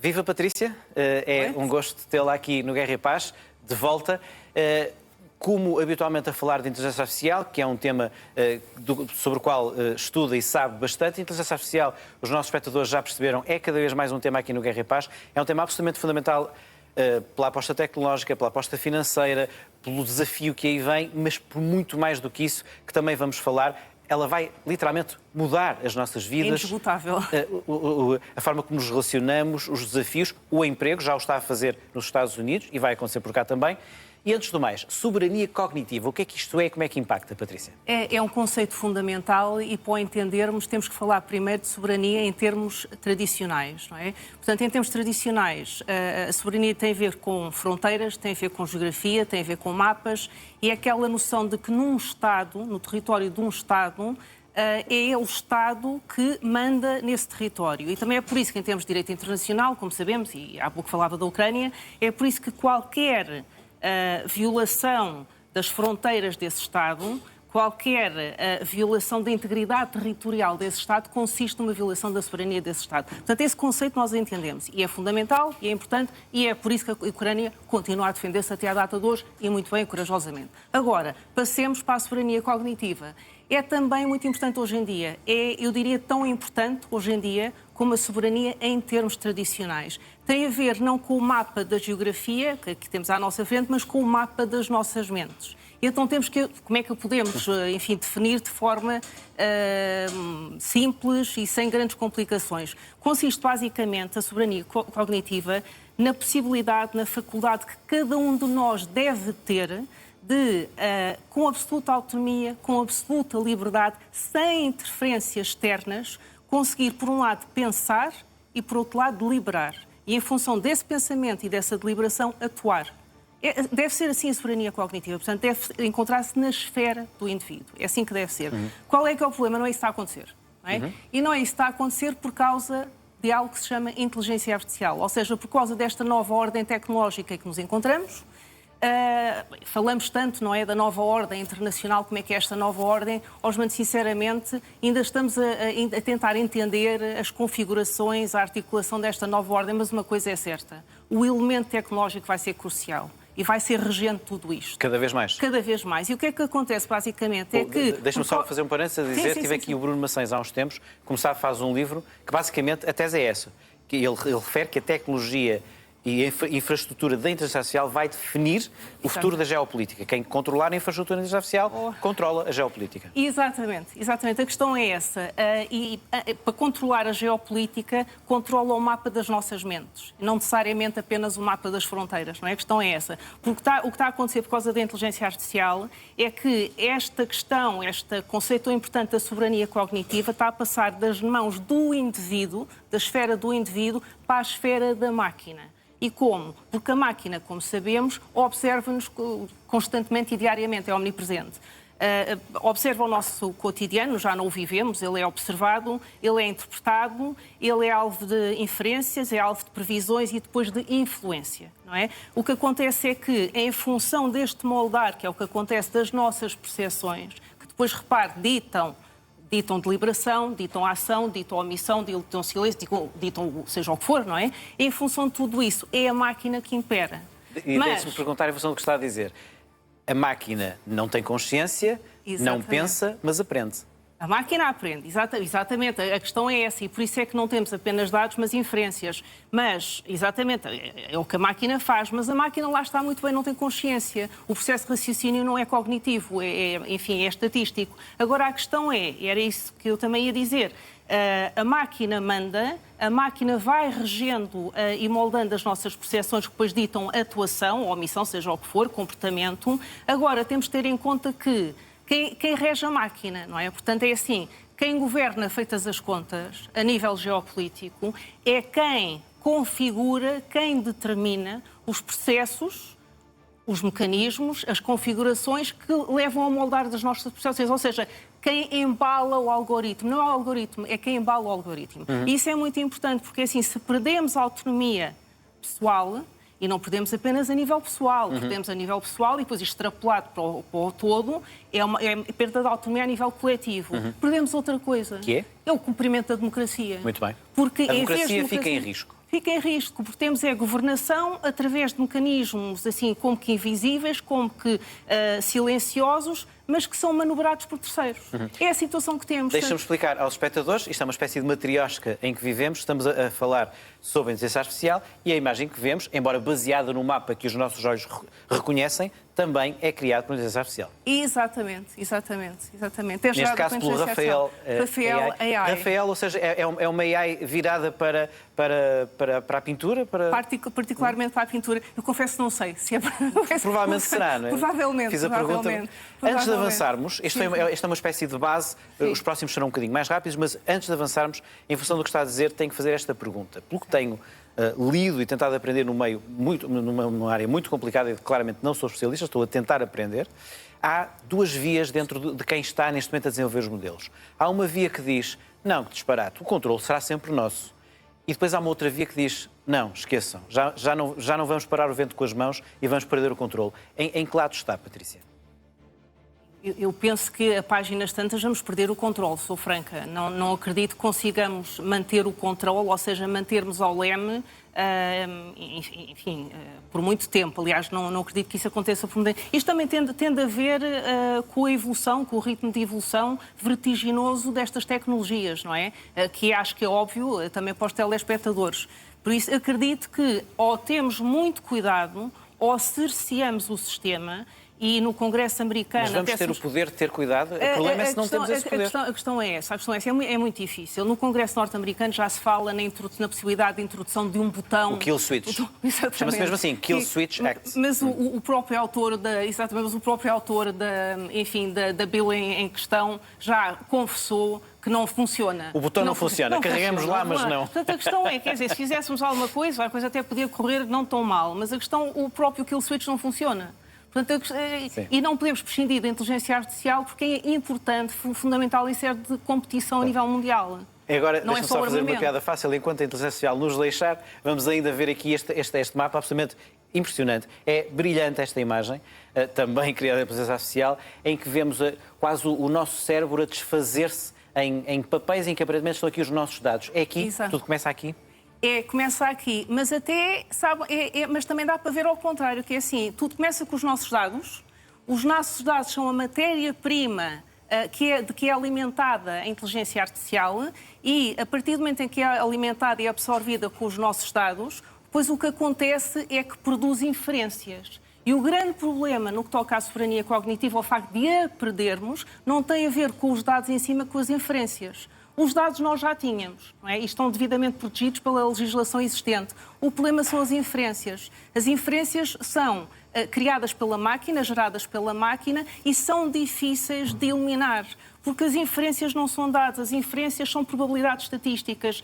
Viva Patrícia, é um gosto tê-la aqui no Guerra e Paz, de volta. Como habitualmente a falar de inteligência artificial, que é um tema sobre o qual estuda e sabe bastante. Inteligência artificial, os nossos espectadores já perceberam, é cada vez mais um tema aqui no Guerra e Paz. É um tema absolutamente fundamental pela aposta tecnológica, pela aposta financeira, pelo desafio que aí vem, mas por muito mais do que isso, que também vamos falar. Ela vai literalmente mudar as nossas vidas. Indiscutável. A forma como nos relacionamos, os desafios, o emprego, já o está a fazer nos Estados Unidos e vai acontecer por cá também. E antes do mais, soberania cognitiva, o que é que isto é e como é que impacta, Patrícia? É um conceito fundamental e, para o entendermos, temos que falar primeiro de soberania em termos tradicionais, não é? Portanto, em termos tradicionais, a soberania tem a ver com fronteiras, tem a ver com geografia, tem a ver com mapas, e é aquela noção de que num Estado, no território de um Estado, é o Estado que manda nesse território. E também é por isso que, em termos de direito internacional, como sabemos, e há pouco falava da Ucrânia, é por isso que qualquer violação das fronteiras desse Estado, qualquer violação da integridade territorial desse Estado consiste numa violação da soberania desse Estado. Portanto, esse conceito nós entendemos e é fundamental e é importante e é por isso que a Ucrânia continua a defender-se até à data de hoje e muito bem, corajosamente. Agora, passemos para a soberania cognitiva. É também muito importante hoje em dia, eu diria, tão importante hoje em dia como a soberania em termos tradicionais. Tem a ver não com o mapa da geografia, que temos à nossa frente, mas com o mapa das nossas mentes. Então temos que, como é que podemos, enfim, definir de forma simples e sem grandes complicações? Consiste basicamente a soberania cognitiva na possibilidade, na faculdade que cada um de nós deve ter de, com absoluta autonomia, com absoluta liberdade, sem interferências externas, conseguir, por um lado, pensar e, por outro lado, deliberar. E, em função desse pensamento e dessa deliberação, atuar. Deve ser assim a soberania cognitiva. Portanto, deve encontrar-se na esfera do indivíduo. É assim que deve ser. Qual é que é o problema? Não é isso que está a acontecer. Não é? E não é isso que está a acontecer por causa de algo que se chama inteligência artificial. Ou seja, por causa desta nova ordem tecnológica que nos encontramos. Falamos tanto, não é, da nova ordem internacional, como é que é esta nova ordem. Osman, sinceramente, ainda estamos a tentar entender as configurações, a articulação desta nova ordem, mas uma coisa é certa, o elemento tecnológico vai ser crucial e vai ser regente tudo isto. Cada vez mais? Cada vez mais. E o que é que acontece, basicamente, é que... Deixa-me só fazer um parênteses a dizer, tive aqui o Bruno Maçães há uns tempos, como sabe, faz um livro que, basicamente, a tese é essa, que ele refere que a tecnologia e a infraestrutura da inteligência artificial vai definir o futuro da geopolítica. Quem controlar a infraestrutura da inteligência artificial controla a geopolítica. Exatamente. A questão é essa. Para controlar a geopolítica, controla o mapa das nossas mentes. Não necessariamente apenas o mapa das fronteiras. Não é? A questão é essa. Porque o que está a acontecer por causa da inteligência artificial é que esta questão, este conceito tão importante da soberania cognitiva está a passar das mãos do indivíduo, da esfera do indivíduo, para a esfera da máquina. E como? Porque a máquina, como sabemos, observa-nos constantemente e diariamente, é omnipresente. Observa o nosso cotidiano, já não o vivemos, ele é observado, ele é interpretado, ele é alvo de inferências, é alvo de previsões e depois de influência, não é? O que acontece é que, em função deste moldar, que é o que acontece das nossas percepções, que depois, repare, ditam deliberação, ditam ação, ditam omissão, ditam silêncio, ditam seja o que for, não é? Em função de tudo isso, é a máquina que impera. E deixe-me perguntar em função do que está a dizer. A máquina não tem consciência, não pensa, mas aprende. A máquina aprende, exatamente. A questão é essa, e por isso é que não temos apenas dados, mas inferências. Mas, exatamente, é o que a máquina faz, mas a máquina lá está muito bem, não tem consciência. O processo de raciocínio não é cognitivo, enfim, é estatístico. Agora, a questão era isso que eu também ia dizer, a máquina manda, a máquina vai regendo e moldando as nossas percepções que depois ditam atuação, ou omissão, seja o que for, comportamento. Agora, temos de ter em conta que quem rege a máquina, não é? Portanto, é assim, quem governa, feitas as contas, a nível geopolítico, é quem configura, quem determina os processos, os mecanismos, as configurações que levam a moldar das nossas percepções. Ou seja, quem embala o algoritmo. Não é o algoritmo, é quem embala o algoritmo. E isso é muito importante, porque assim, se perdemos a autonomia pessoal, e não perdemos apenas a nível pessoal, perdemos a nível pessoal e depois extrapolado para o todo, é perda de autonomia a nível coletivo. Perdemos outra coisa. Que é? É o cumprimento da democracia. Muito bem. Porque a democracia fica em risco. fica em risco, porque temos governação através de mecanismos assim como que invisíveis, como que silenciosos, mas que são manobrados por terceiros. É a situação que temos. Deixa-me explicar aos espectadores, isto é uma espécie de matriosca em que vivemos, estamos a falar sobre a inteligência artificial e a imagem que vemos, embora baseada no mapa que os nossos olhos reconhecem, também é criada por inteligência artificial. Exatamente. É Neste caso pelo Rafael AI. Rafael, ou seja, é uma AI virada para a pintura? Particularmente para a pintura. Eu confesso que não sei se é... Provavelmente será, não é? Provavelmente. Fiz a pergunta. Antes de avançarmos, esta é uma espécie de base, os próximos serão um bocadinho mais rápidos, mas antes de avançarmos, em função do que está a dizer, tenho que fazer esta pergunta. Pelo que tenho lido e tentado aprender numa área muito complicada e claramente não sou especialista, estou a tentar aprender, há duas vias dentro de quem está neste momento a desenvolver os modelos. Há uma via que diz, não, que disparate, o controle será sempre nosso. E depois há uma outra via que diz, não, esqueçam, já não vamos parar o vento com as mãos e vamos perder o controle. Em que lado está, Patrícia? Eu penso que a páginas tantas vamos perder o controle, sou franca. Não acredito que consigamos manter o controle, ou seja, mantermos ao leme, enfim, por muito tempo. Aliás, não acredito que isso aconteça por muito tempo. Isto também tende a ver com a evolução, com o ritmo de evolução vertiginoso destas tecnologias, não é? Que acho que é óbvio também para os telespectadores. Por isso, acredito que ou temos muito cuidado ou cerceamos o sistema. E no Congresso americano... Mas vamos ter o poder de ter cuidado? O problema é se não temos esse poder. A questão é essa. É muito difícil. No Congresso norte-americano já se fala na possibilidade de introdução de um botão... O Kill Switch. Chama-se mesmo assim, Kill Switch Act. Mas o próprio autor da bill em questão já confessou que não funciona. O botão não funciona. Carregamos lá, mas não. Portanto, a questão é, quer dizer, se fizéssemos alguma coisa, a coisa até podia correr não tão mal, mas a questão, o próprio Kill Switch não funciona. Portanto, e não podemos prescindir da inteligência artificial porque é importante, fundamental em sede de competição a nível mundial. Agora, deixa-me só fazer uma piada fácil. Enquanto a inteligência artificial nos deixar, vamos ainda ver aqui este mapa absolutamente impressionante. É brilhante esta imagem, também criada pela inteligência artificial, em que vemos quase o nosso cérebro a desfazer-se em papéis em que aparentemente estão aqui os nossos dados. É aqui? Exato. Tudo começa aqui? Começa aqui, mas mas também dá para ver ao contrário, que é assim, tudo começa com os nossos dados são a matéria-prima de que é alimentada a inteligência artificial e, a partir do momento em que é alimentada e absorvida com os nossos dados, depois o que acontece é que produz inferências. E o grande problema no que toca à soberania cognitiva, ao facto de a perdermos, não tem a ver com os dados em cima, com as inferências. Os dados nós já tínhamos, não é? E estão devidamente protegidos pela legislação existente. O problema são as inferências. As inferências são criadas pela máquina, geradas pela máquina e são difíceis de eliminar. Porque as inferências não são dados, as inferências são probabilidades estatísticas.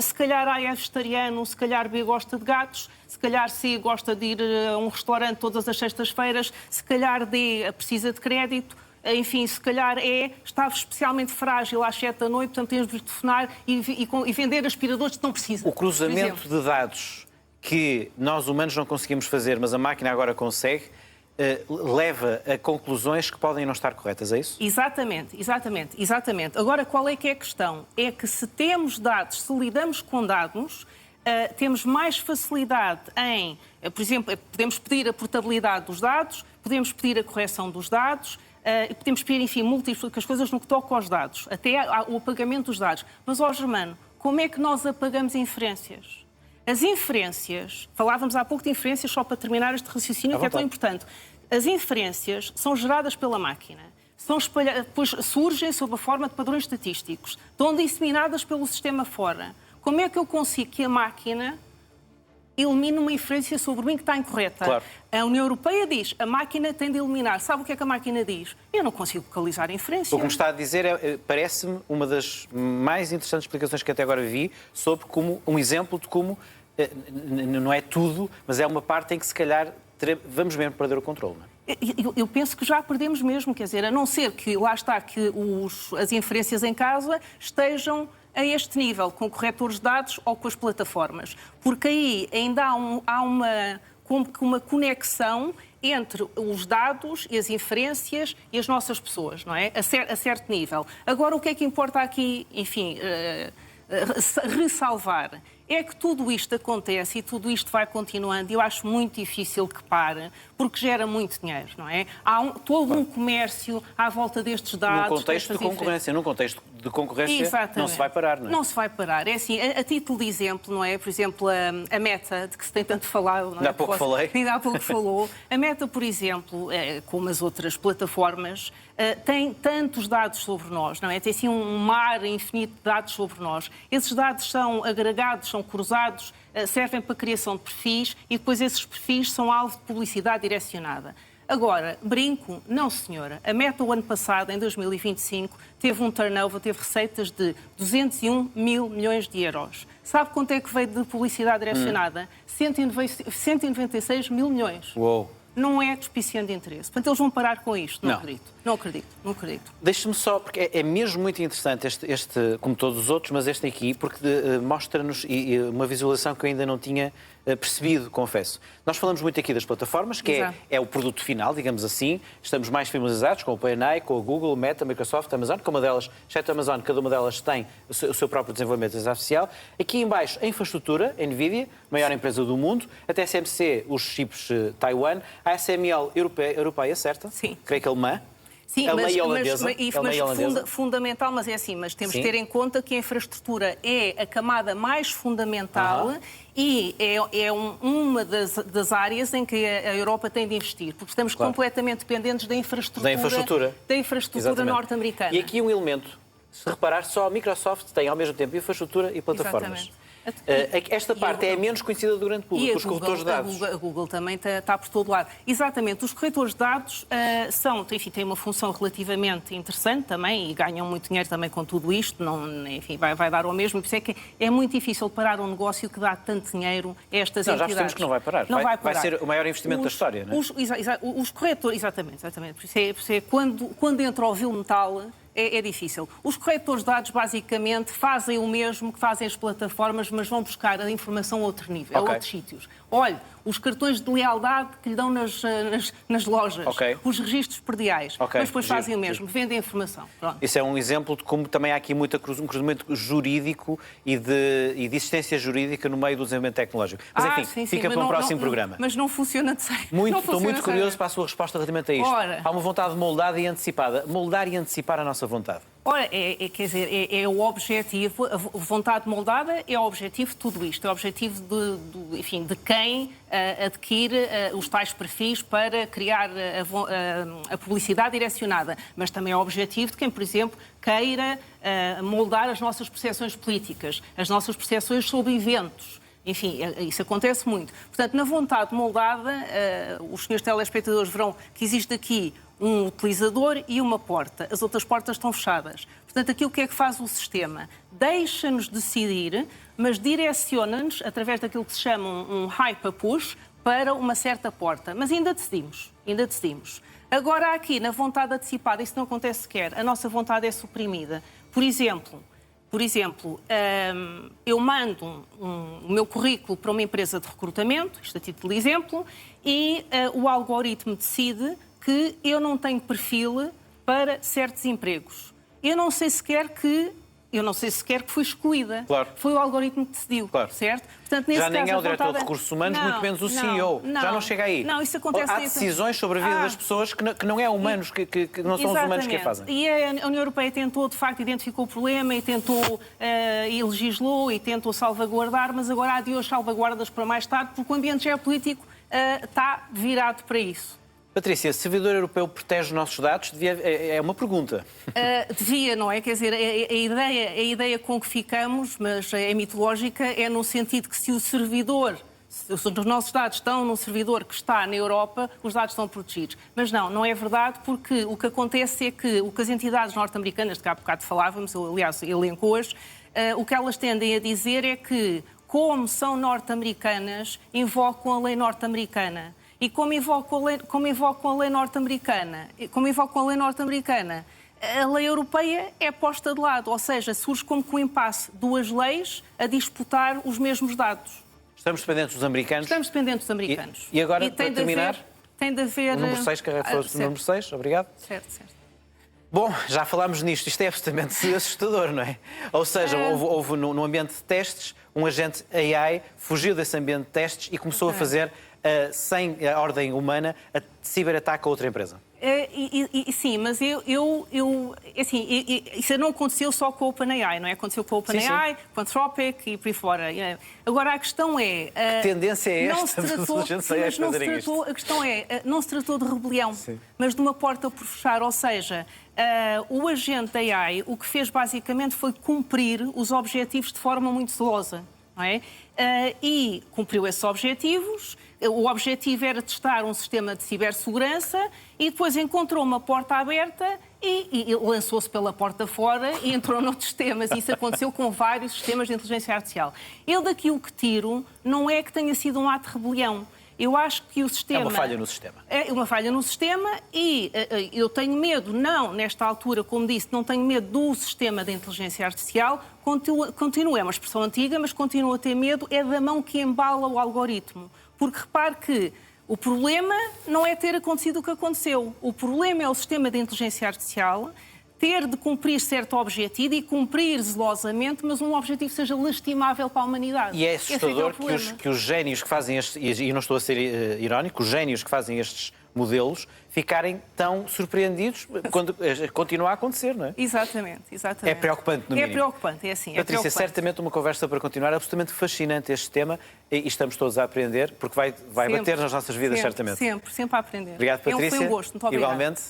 Se calhar A é vegetariano, se calhar B gosta de gatos, se calhar C gosta de ir a um restaurante todas as sextas-feiras, se calhar D precisa de crédito. Enfim, se calhar está especialmente frágil às 7 da noite, portanto temos de telefonar e vender aspiradores que não precisam. O cruzamento de dados que nós humanos não conseguimos fazer, mas a máquina agora consegue, leva a conclusões que podem não estar corretas, é isso? Exatamente. Agora, qual é que é a questão? É que se temos dados, se lidamos com dados, temos mais facilidade em, por exemplo, podemos pedir a portabilidade dos dados, podemos pedir a correção dos dados, e podemos pedir, enfim, múltiplas coisas no que toca aos dados, até o apagamento dos dados. Mas, Germano, como é que nós apagamos inferências? As inferências, falávamos há pouco de inferências, só para terminar este raciocínio que é tão importante. As inferências são geradas pela máquina, depois surgem sob a forma de padrões estatísticos, estão disseminadas pelo sistema fora. Como é que eu consigo que a máquina elimina uma inferência sobre mim que está incorreta? Claro. A União Europeia diz, a máquina tem de eliminar. Sabe o que é que a máquina diz? Eu não consigo localizar a inferência. O que me está a dizer parece-me uma das mais interessantes explicações que até agora vi sobre como um exemplo de como não é tudo, mas é uma parte em que se calhar vamos mesmo perder o controle, não é? Eu penso que já perdemos mesmo, quer dizer, a não ser que, lá está, que as inferências em casa estejam a este nível, com corretores de dados ou com as plataformas. Porque aí ainda há uma conexão entre os dados e as inferências e as nossas pessoas, não é? A certo nível. Agora, o que é que importa aqui, enfim, ressalvar, é que tudo isto acontece e tudo isto vai continuando e eu acho muito difícil que pare, porque gera muito dinheiro, não é? Há todo um comércio à volta destes dados. Num contexto de concorrência, Exatamente. Não se vai parar, não é? Não se vai parar. É assim, a título de exemplo, não é? Por exemplo, a Meta, de que se tem tanto falado, não é? Ainda há pouco falei. Ainda há pouco falou. A Meta, por exemplo, como as outras plataformas, tem tantos dados sobre nós, não é? Tem assim um mar infinito de dados sobre nós. Esses dados são agregados, são cruzados, servem para a criação de perfis e depois esses perfis são alvo de publicidade direcionada. Agora, brinco? Não, senhora. A Meta, o ano passado, em 2025, teve um turnover, teve receitas de 201 mil milhões de euros. Sabe quanto é que veio de publicidade direcionada? 196 mil milhões. Uou. Não é despiciando de interesse. Portanto, eles vão parar com isto. Não acredito. Deixe-me só, porque é mesmo muito interessante este, como todos os outros, mas este aqui, porque mostra-nos uma visualização que eu ainda não tinha percebido, confesso. Nós falamos muito aqui das plataformas, que é o produto final, digamos assim. Estamos mais familiarizados com o OpenAI, com a Google, Meta, Microsoft, Amazon, cada uma delas, exceto a Amazon, cada uma delas tem o seu próprio desenvolvimento de inteligência artificial. Aqui em baixo, a infraestrutura, a NVIDIA, maior empresa do mundo, a TSMC, os chips Taiwan, a ASML europeia, certa? Sim. Creio que alemã. Sim, mas fundamental, mas é assim, mas temos que ter em conta que a infraestrutura é a camada mais fundamental e é uma das áreas em que a Europa tem de investir, porque estamos completamente dependentes da infraestrutura norte-americana. E aqui um elemento, se reparar, só a Microsoft tem ao mesmo tempo infraestrutura e plataformas. Exatamente. Esta parte é a menos conhecida do grande público, os corretores de dados. A Google também está por todo lado. Exatamente, os corretores de dados têm uma função relativamente interessante também e ganham muito dinheiro também com tudo isto, vai dar ao mesmo, por isso é que é muito difícil parar um negócio que dá tanto dinheiro a estas entidades. Já percebemos que não vai parar. Vai ser o maior investimento da história, não é? Os corretores, exatamente. Por isso é quando entra o vil metal, é difícil. Os corretores de dados, basicamente, fazem o mesmo que fazem as plataformas, mas vão buscar a informação a outro nível, a outros sítios. Olhe, os cartões de lealdade que lhe dão nas lojas, os registros perdiais, mas depois fazem o mesmo, vendem a informação. Pronto. Isso é um exemplo de como também há aqui um cruzamento jurídico e de existência jurídica no meio do desenvolvimento tecnológico. Mas enfim, fica para um próximo programa. Mas não funciona de sério. Estou muito curioso para a sua resposta relativamente a isto. Há uma vontade moldada e antecipada. Moldar e antecipar a nossa vontade. Ora, é o objetivo, a vontade moldada é o objetivo de tudo isto, é o objetivo de quem adquire os tais perfis para criar a publicidade direcionada, mas também é o objetivo de quem, por exemplo, queira moldar as nossas percepções políticas, as nossas percepções sobre eventos. Enfim, isso acontece muito. Portanto, na vontade moldada, os senhores telespectadores verão que existe aqui um utilizador e uma porta. As outras portas estão fechadas. Portanto, aqui o que é que faz o sistema? Deixa-nos decidir, mas direciona-nos, através daquilo que se chama um hyper-push, para uma certa porta. Mas ainda decidimos. Agora, aqui, na vontade antecipada, isso não acontece sequer. A nossa vontade é suprimida. Por exemplo, eu mando o meu currículo para uma empresa de recrutamento, isto a título de exemplo, e o algoritmo decide que eu não tenho perfil para certos empregos. Eu não sei sequer que fui excluída. Claro. Foi o algoritmo que decidiu, certo? Portanto, nesse já nem caso, é o diretor de recursos humanos, muito menos o CEO. Já não chega aí. Não, isso acontece. Há decisões sobre a vida das pessoas que não é humanos, que não são os humanos que a fazem. E a União Europeia tentou, de facto, identificou o problema e tentou, e legislou e tentou salvaguardar, mas agora adiou as salvaguardas para mais tarde, porque o ambiente geopolítico está virado para isso. Patrícia, se o servidor europeu protege os nossos dados? É uma pergunta. Devia, não é? Quer dizer, a ideia com que ficamos, mas é mitológica, é no sentido que se os nossos dados estão num servidor que está na Europa, os dados estão protegidos. Mas não é verdade, porque o que acontece é que o que as entidades norte-americanas, de que há bocado falávamos, aliás, elencou-as, o que elas tendem a dizer é que, como são norte-americanas, invocam a lei norte-americana. E como invocam a lei norte-americana, a lei europeia é posta de lado, ou seja, surge como que um impasse, duas leis a disputar os mesmos dados. Estamos dependentes dos americanos? Estamos dependentes dos americanos. E agora, para terminar, tem de haver... o número 6, que foi o número 6, obrigado. Certo. Bom, já falámos nisto, isto é absolutamente assustador, não é? Ou seja, houve no ambiente de testes, um agente AI fugiu desse ambiente de testes e começou a fazer, sem a ordem humana, a ciberataque a outra empresa. Sim, mas isso não aconteceu só com a OpenAI, não é? Aconteceu com a OpenAI, com a Anthropic e por aí fora. Agora, a questão é... Que tendência é esta dos agentes AI fazerem isto? A questão é, não se tratou de rebelião, mas de uma porta por fechar, ou seja, o agente AI o que fez basicamente foi cumprir os objetivos de forma muito zelosa. Não é? E cumpriu esses objetivos. O objetivo era testar um sistema de cibersegurança e depois encontrou uma porta aberta e lançou-se pela porta fora e entrou noutros sistemas. Isso aconteceu com vários sistemas de inteligência artificial. Eu daqui o que tiro não é que tenha sido um ato de rebelião. Eu acho que o sistema... É uma falha no sistema. É uma falha no sistema e eu tenho medo, não, nesta altura, como disse, não tenho medo do sistema de inteligência artificial, continua, é uma expressão antiga, mas continuo a ter medo, é da mão que embala o algoritmo. Porque repare que o problema não é ter acontecido o que aconteceu. O problema é o sistema de inteligência artificial ter de cumprir certo objetivo e cumprir zelosamente, mas um objetivo que seja lastimável para a humanidade. E é assustador que os génios que fazem estes, e não estou a ser irónico, os génios que fazem estes modelos ficarem tão surpreendidos quando continua a acontecer, não é? Exatamente. É preocupante, no mínimo. É preocupante, é assim. Patrícia, certamente uma conversa para continuar, é absolutamente fascinante este tema e estamos todos a aprender, porque vai bater nas nossas vidas, certamente. Sempre a aprender. Obrigado, Patrícia. Foi um gosto, muito obrigada. Igualmente.